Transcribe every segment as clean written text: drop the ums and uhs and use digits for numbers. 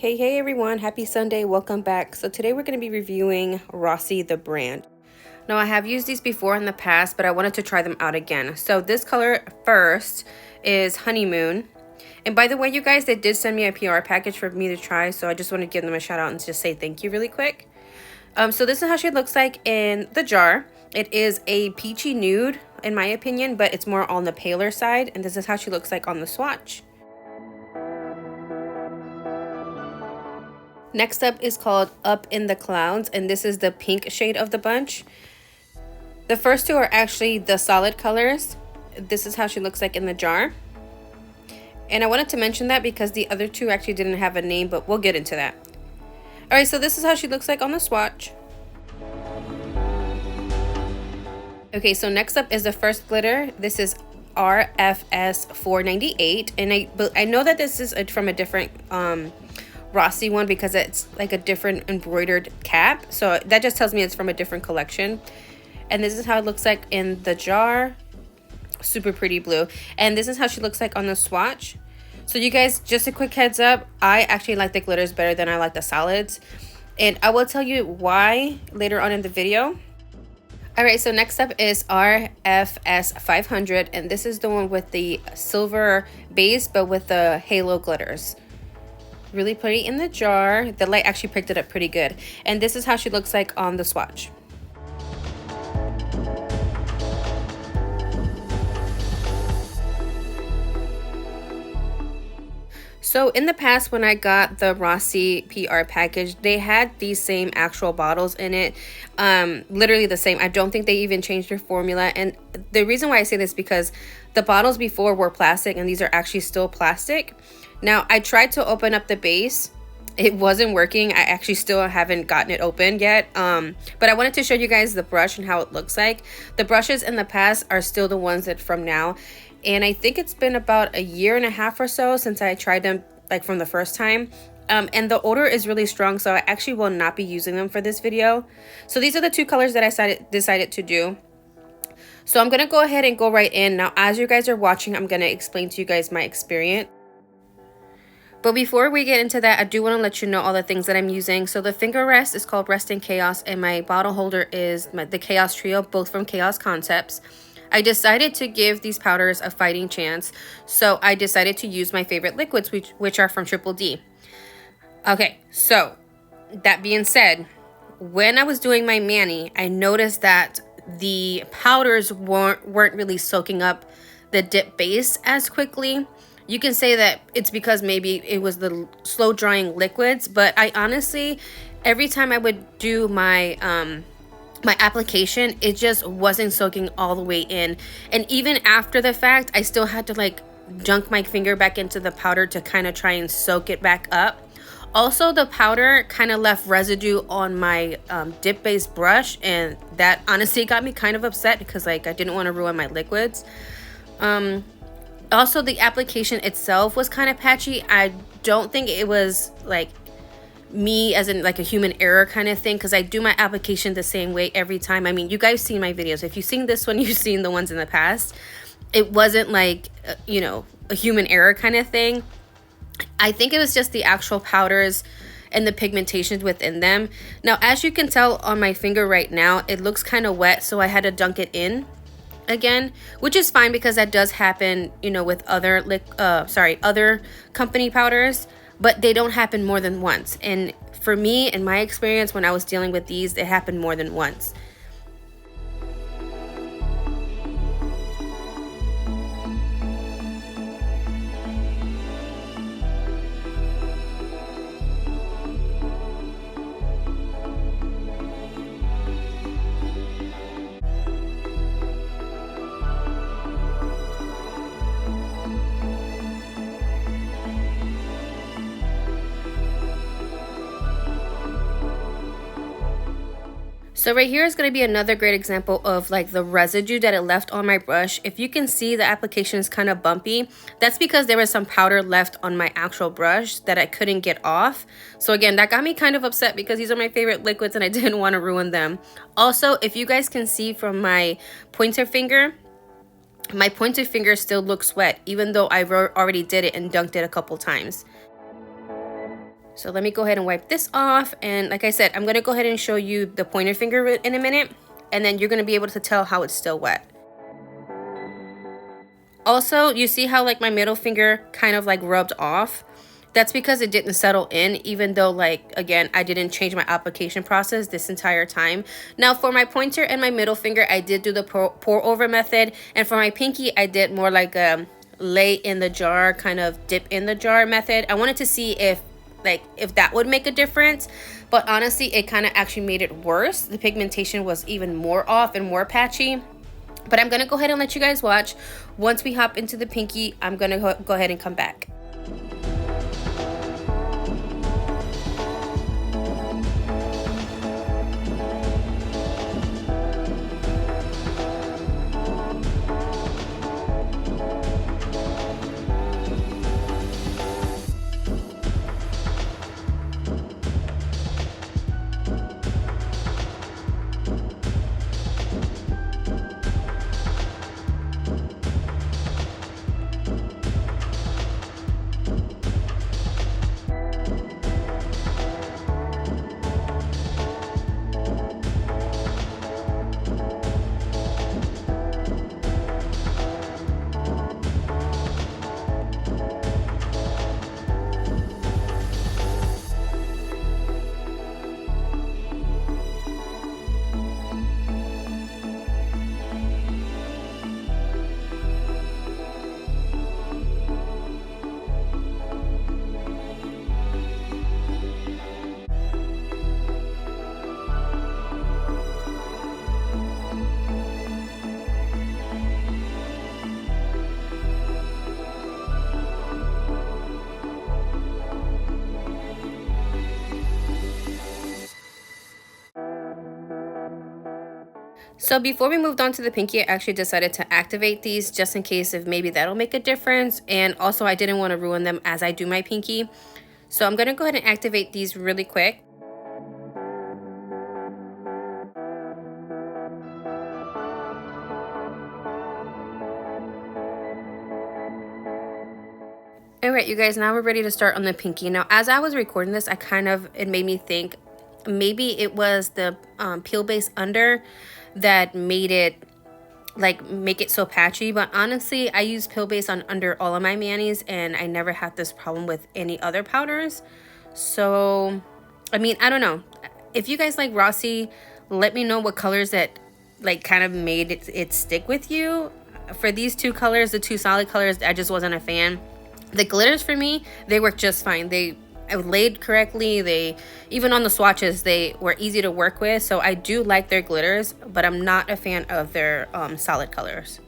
Hey everyone, happy Sunday, welcome back. So today we're going to be reviewing ROSSI, the brand. Now I have used these before in the past, but I wanted to try them out again. So this color first is Honeymoon. And by the way, you guys, they did send me a PR package for me to try, so I just want to give them a shout out and just say thank you really quick. So this is how she looks like in the jar. It is a peachy nude in my opinion, but it's more on the paler side, and this is how she looks like on the swatch. Next up is called Up in the Clouds, and this is the pink shade of the bunch. The first two are actually the solid colors. This is how she looks like in the jar. And I wanted to mention that because the other two actually didn't have a name, but we'll get into that. Alright, so this is how she looks like on the swatch. Okay, so next up is the first glitter. This is RFS 498, and I know that this is from a different ROSSI one because it's like a different embroidered cap, so that just tells me it's from a different collection. And this is how it looks like in the jar. Super pretty blue. And this is how she looks like on the swatch. So you guys, just a quick heads up, I actually like the glitters better than I like the solids, and I will tell you why later on in the video. Alright, so next up is RFS 500, and this is the one with the silver base but with the halo glitters. Really pretty in the jar. The light actually picked it up pretty good. And this is how she looks like on the swatch. So in the past, when I got the ROSSI PR package, they had these same actual bottles in it. Literally the same. I don't think they even changed their formula. And the reason why I say this is because the bottles before were plastic and these are actually still plastic. Now, I tried to open up the base. It wasn't working. I actually still haven't gotten it open yet. But I wanted to show you guys the brush and how it looks like. The brushes in the past are still the ones that from now. And I think it's been about a year and a half or so since I tried them, like from the first time. And the odor is really strong, so I actually will not be using them for this video. So these are the two colors that I decided to do. So I'm going to go ahead and go right in. Now, as you guys are watching, I'm going to explain to you guys my experience. But before we get into that, I do want to let you know all the things that I'm using. So the finger rest is called Rest in Chaos, and my bottle holder is the Chaos Trio, both from Chaos Concepts. I decided to give these powders a fighting chance, so I decided to use my favorite liquids, which are from Triple D. Okay, so that being said, when I was doing my mani, I noticed that the powders weren't really soaking up the dip base as quickly. You can say that it's because maybe it was the slow drying liquids, but I honestly, every time I would do my my application, it just wasn't soaking all the way in. And even after the fact, I still had to like dunk my finger back into the powder to kind of try and soak it back up. Also, the powder kind of left residue on my dip base brush, and that honestly got me kind of upset because like I didn't want to ruin my liquids. Also, the application itself was kind of patchy. I don't think it was like me as in like a human error kind of thing, because I do my application the same way every time. I mean, you guys seen my videos. If you've seen this one, you've seen the ones in the past. It wasn't like, you know, a human error kind of thing. I think it was just the actual powders and the pigmentations within them. Now, as you can tell on my finger right now, it looks kind of wet, so I had to dunk it in again, which is fine because that does happen, you know, with other other company powders, but they don't happen more than once. And for me, in my experience, when I was dealing with these, it happened more than once. So right here is going to be another great example of like the residue that it left on my brush. If you can see, the application is kind of bumpy. That's because there was some powder left on my actual brush that I couldn't get off. So again, that got me kind of upset because these are my favorite liquids and I didn't want to ruin them. Also, if you guys can see from my pointer finger, my pointer finger still looks wet, even though I already did it and dunked it a couple times. So let me go ahead and wipe this off. And like I said, I'm going to go ahead and show you the pointer finger in a minute. And then you're going to be able to tell how it's still wet. Also, you see how like my middle finger kind of like rubbed off? That's because it didn't settle in, even though, like, again, I didn't change my application process this entire time. Now, for my pointer and my middle finger, I did do the pour over method. And for my pinky, I did more like a lay in the jar, kind of dip in the jar method. I wanted to see if that would make a difference. But honestly, it kind of actually made it worse. The pigmentation was even more off and more patchy. But I'm going to go ahead and let you guys watch. Once we hop into the pinky, I'm going to go ahead and come back. So before we moved on to the pinky, I actually decided to activate these just in case if maybe that'll make a difference. And also I didn't want to ruin them as I do my pinky. So I'm going to go ahead and activate these really quick. Alright, you guys, now we're ready to start on the pinky. Now, as I was recording this, it made me think maybe it was the peel base under that made it make it so patchy. But honestly, I use peel base on under all of my manis and I never had this problem with any other powders. So I mean, I don't know if you guys like Rossi, let me know what colors that kind of made it stick with you. For these two colors, the two solid colors, I just wasn't a fan. The glitters for me, they work just fine. They laid correctly. They even on the swatches, they were easy to work with. So I do like their glitters, but I'm not a fan of their solid colors.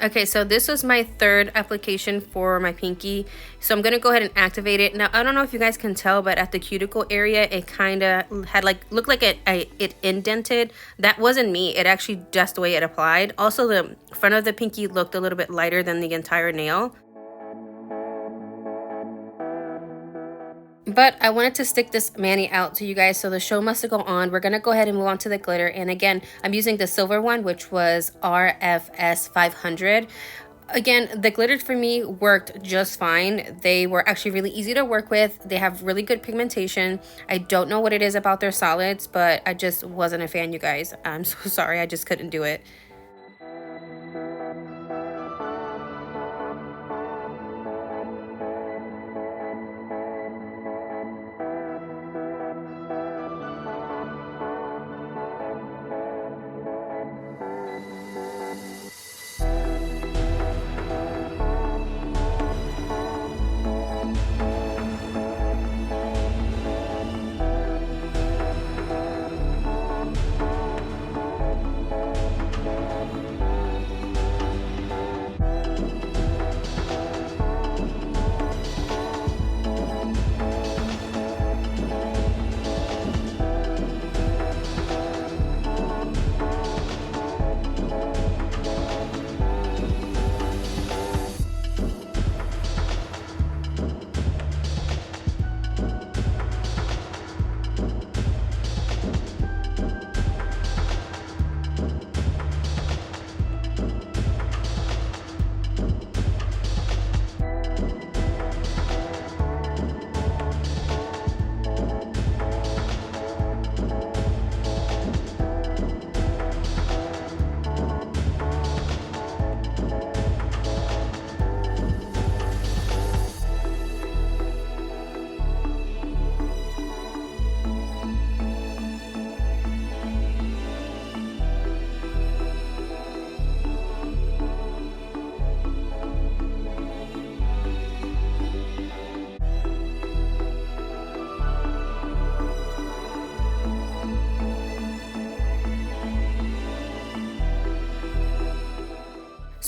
Okay, so this was my third application for my pinky. So I'm going to go ahead and activate it. Now, I don't know if you guys can tell, but at the cuticle area, it kind of had looked like it indented. That wasn't me. It actually just the way it applied. Also, the front of the pinky looked a little bit lighter than the entire nail. But I wanted to stick this mani out to you guys, so the show must go on. We're going to go ahead and move on to the glitter. And again, I'm using the silver one, which was RFS 500. Again, the glitters for me worked just fine. They were actually really easy to work with. They have really good pigmentation. I don't know what it is about their solids, but I just wasn't a fan, you guys. I'm so sorry. I just couldn't do it.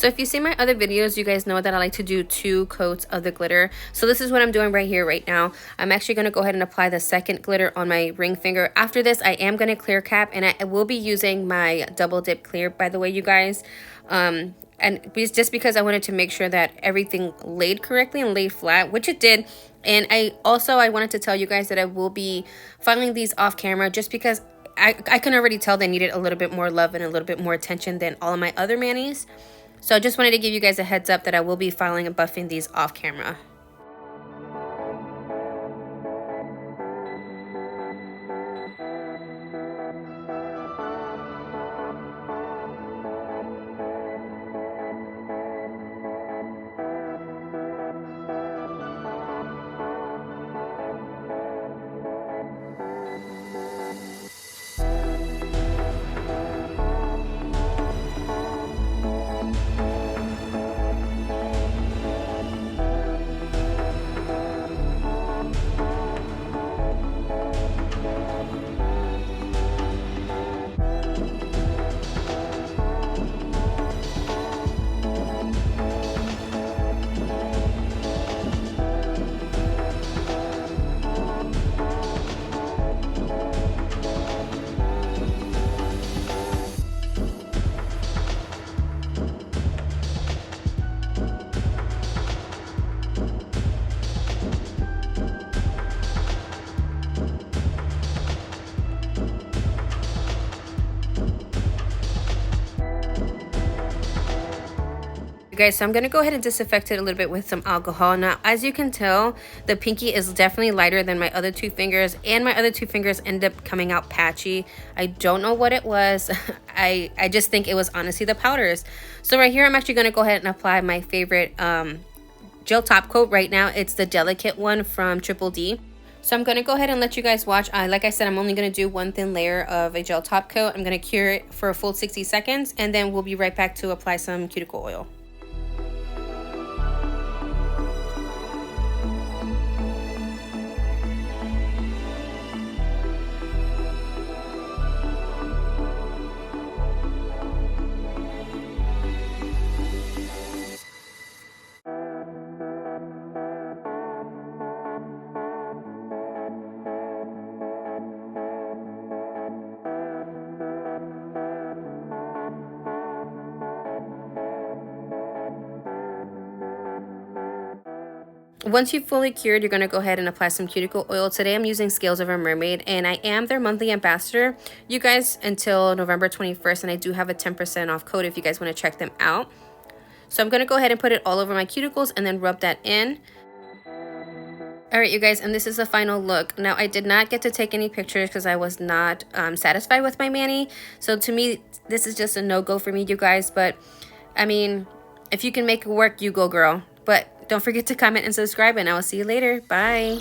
So if you see my other videos, you guys know that I like to do 2 coats of the glitter. So this is what I'm doing right here, right now. I'm actually going to go ahead and apply the second glitter on my ring finger. After this, I am going to clear cap, and I will be using my double dip clear, by the way, you guys. And just because I wanted to make sure that everything laid correctly and laid flat, which it did. And I wanted to tell you guys that I will be filing these off camera just because I can already tell they needed a little bit more love and a little bit more attention than all of my other manis. So I just wanted to give you guys a heads up that I will be filing and buffing these off camera. Guys, so I'm going to go ahead and disinfect it a little bit with some alcohol. Now, as you can tell, the pinky is definitely lighter than my other 2 fingers, and my other 2 fingers end up coming out patchy. I don't know what it was. I just think it was honestly the powders. So right here, I'm actually going to go ahead and apply my favorite gel top coat right now. It's the delicate one from Triple D. So I'm going to go ahead and let you guys watch. Like I said, I'm only going to do 1 thin layer of a gel top coat. I'm going to cure it for a full 60 seconds, and then we'll be right back to apply some cuticle oil. Once you've fully cured, you're going to go ahead and apply some cuticle oil. Today I'm using Scales of a Mermaid, and I am their monthly ambassador, you guys, until November 21st, and I do have a 10% off code if you guys want to check them out. So I'm going to go ahead and put it all over my cuticles and then rub that in. Alright, you guys, and this is the final look. Now, I did not get to take any pictures because I was not satisfied with my mani. So to me, this is just a no-go for me, you guys. But, I mean, if you can make it work, you go, girl. But don't forget to comment and subscribe, and I will see you later. Bye.